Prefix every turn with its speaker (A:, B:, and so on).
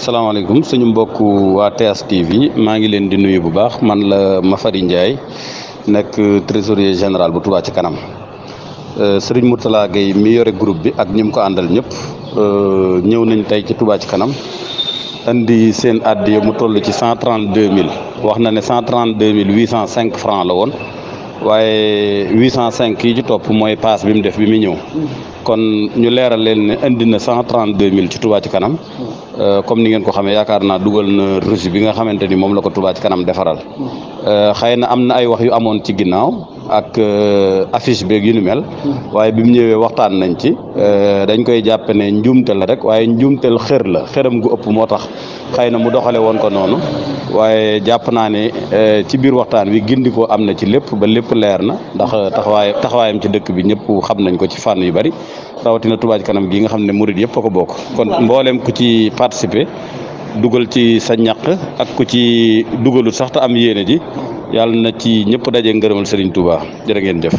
A: salaamaaleykum suñu mbokk waa TS TV maa ngi leen di nuyu bu baax man la Mafary Ndiaye nekk trésorier général bu Touba ci kanam Serigne Mourtala Gueye mi yore groupe bi ak ñi mu ko àndal ñëpp ñëw nañ tey ci Touba ci kanam andi seen addiya mu toll ci 132000 wax na ne 132805 francs la woon waaye 805 yi ci topp mooy paas bi mu def bi mu ñëw kon ñu leeral leen ne indi na 132000 ci Touba ci kanam comme ni ngeen ko xamee yaakaar naa dugal na reçu bi nga xamante ni moom la ko Touba ci kanam defaral xëy na am na ay wax yu amoon ci ginnaaw ak affiche beeg yu ni mel waaye bi mu ñëwee waxtaan nañ ci dañ koy jàppe ne njuumte la rek waaye njuumtel xër la xëram gu ëpp moo tax xëy na mu doxale woon ko noonu waaye jàpp naa ne ci biir waxtaan wi gindi ko am na ci lépp ba lépp leer na ndax taxawaayam ci dëkk bi ñëpp xam nañ ko ci fànn yu bari rawatina Touba ci kanam gi nga xam ne murid yëpp a ko bokk kon mboolem ku ci participer dugal ci sa ñaq ak ku ci dugalut sax te am yéene ji yàlla na ci ñëpp daje ngërëmal Serigne Touba jërë ngeen jëf.